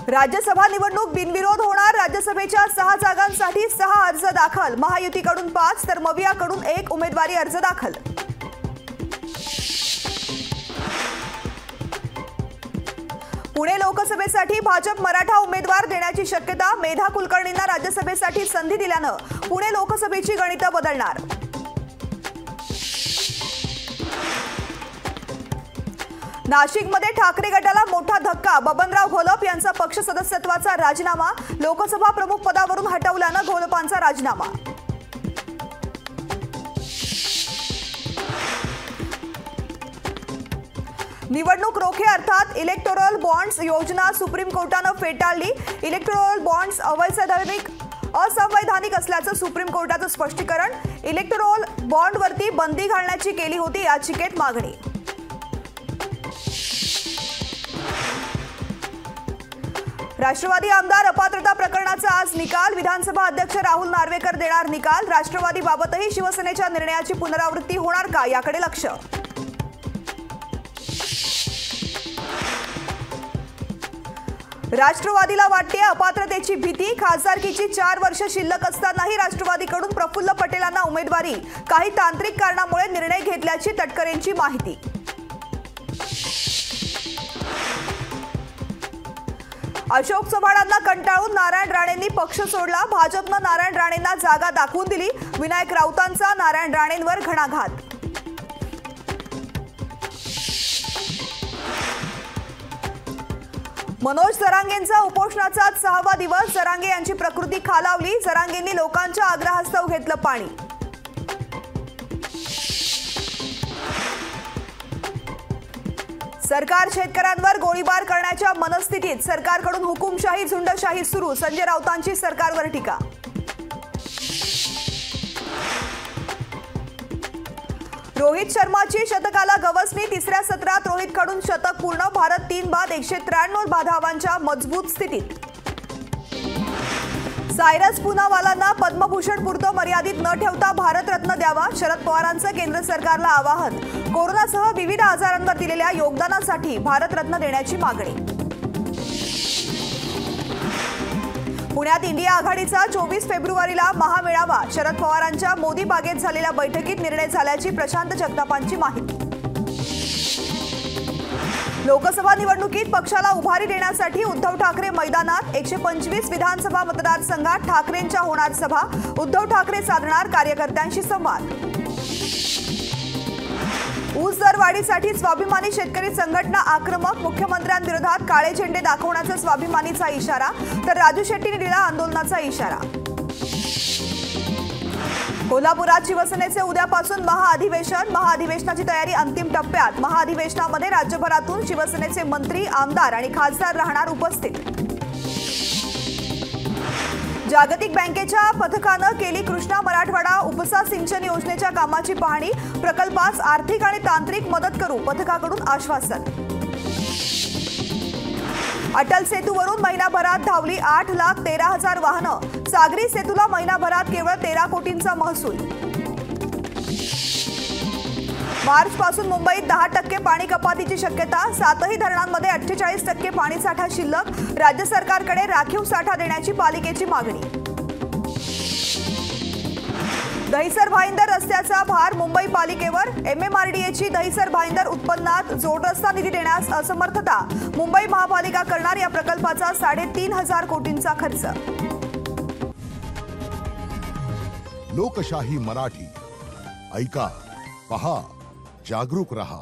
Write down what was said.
राज्यसभा निवडणूक बिनविरोध होणार। राज्यसभेच्या 6 जागांसाठी 6 अर्ज दाखल। महायुतीकडून 5 तर मवियाकडून 1 उमेदवारी अर्ज दाखल। पुणे लोकसभेसाठी भाजप मराठा उमेदवार देण्याची शक्यता। मेधा कुलकर्णींना राज्यसभेसाठी संधी दिल्यानं पुणे लोकसभेची गणितं बदलणार। नाशिकमध्ये ठाकरे गटाला मोठा धक्का। बबनराव घोलप यांचा पक्ष सदस्यत्वाचा राजीनामा। लोकसभा प्रमुख पदावरून हटवल्यानं घोलपांचा राजीनामा। निवडणूक रोखे अर्थात इलेक्टोरल बॉन्ड्स योजना सुप्रीम कोर्टानं फेटाळली। इलेक्टोरल बॉन्ड्स असंवैधानिक असल्याचं सुप्रीम कोर्टाचं स्पष्टीकरण। इलेक्टोरल बॉन्डवरती बंदी घालण्याची केली होती याचिकेत मागणी। राष्ट्रवादी आमदार अपात्रता प्रकरणाचा आज निकाल। विधानसभा अध्यक्ष राहुल नार्वेकर देणार निकाल। राष्ट्रवादीबाबतही शिवसेनेच्या निर्णयाची पुनरावृत्ती होणार का याकडे लक्ष। राष्ट्रवादीला वाटते अपात्रतेची भीती। खासदारकीची 4 वर्ष शिल्लक असतानाही राष्ट्रवादीकडून प्रफुल्ल पटेलांना उमेदवारी। काही तांत्रिक कारणामुळे निर्णय घेतल्याची तटकरेंची माहिती। अशोक चव्हाणांना कंटाळून नारायण राणेंनी पक्ष सोडला। भाजपनं नारायण राणेंना जागा दाखवून दिली। विनायक राऊतांचा नारायण राणेंवर घणाघात। मनोज जरांगेंचा उपोषणाचा 6वा दिवस। जरांगे यांची प्रकृती खालावली। जरांगेंनी लोकांच्या आग्रहास्तव घेतलं पाणी। सरकार शेतकऱ्यांवर गोळीबार करण्याच्या मनस्थितीत। सरकारकडून हुकुमशाही झुंडशाही सुरू। संजय राऊतांची सरकारवर टीका। रोहित शर्माची शतकाला गवसणी। 3ऱ्या सत्रात रोहितकडून शतक पूर्ण। भारत 3 बाद 193 धावांच्या मजबूत स्थितीत। सायरस पूनावालांना पद्मभूषण पुरतं मर्यादित न ठेवता भारतरत्न द्यावा। शरद पवारांचं केंद्र सरकारला आवाहन। कोरोनासह विविध आजारांवर दिलेल्या योगदानासाठी भारतरत्न देण्याची मागणी। पुण्यात इंडिया आघाडीचा 24 फेब्रुवारीला महामेळावा। शरद पवारांच्या मोदी बागेत झालेल्या बैठकीत निर्णय झाल्याची प्रशांत जगतापांची माहिती। लोकसभा निवडणुकीत पक्षाला उभारी देण्यासाठी उद्धव ठाकरे मैदानात। 125 विधानसभा मतदारसंघात ठाकरेंच्या होणार सभा। उद्धव ठाकरे साधणार कार्यकर्त्यांशी संवाद। ऊस दरवाढीसाठी स्वाभिमानी शेतकरी संघटना आक्रमक। मुख्यमंत्र्यांविरोधात काळे झेंडे दाखवण्याचा स्वाभिमानीचा इशारा। तर राजू शेट्टीने दिला आंदोलनाचा इशारा। कोल्हापुरात शिवसेनेचे उद्यापासून महाअधिवेशन। महाअधिवेशनाची तयारी अंतिम टप्प्यात। महाअधिवेशनामध्ये राज्यभरातून शिवसेनेचे मंत्री आमदार आणि खासदार राहणार उपस्थित। जागतिक बँकेच्या पथकानं केली कृष्णा मराठवाडा उपसा सिंचन योजनेच्या कामाची पाहणी। प्रकल्पास आर्थिक आणि तांत्रिक मदत करू पथकाकडून आश्वासन। अटल सेतूवरून महिनाभरात धावली 8,13,000 वाहनं। सागरी सेतूला महिनाभरात केवळ 13 कोटींचा महसूल। मार्चपासून मुंबईत 10% पाणी कपातीची शक्यता। 7ही धरणांमध्ये 48% पाणीसाठा शिल्लक। राज्य सरकारकडे राखीव साठा देण्याची पालिकेची मागणी। दहिसर भाईंदर रस्त्याचा भार मुंबई पालिकेवर। MMRDAची दहिसर भाईंदर उत्पन्नात जोडरस्ता निधी देण्यास असमर्थता। मुंबई महापालिका करणार या प्रकल्पाचा 3,500 कोटींचा खर्च। लोकशाही मराठी ऐका, पहा, जागरूक रहा।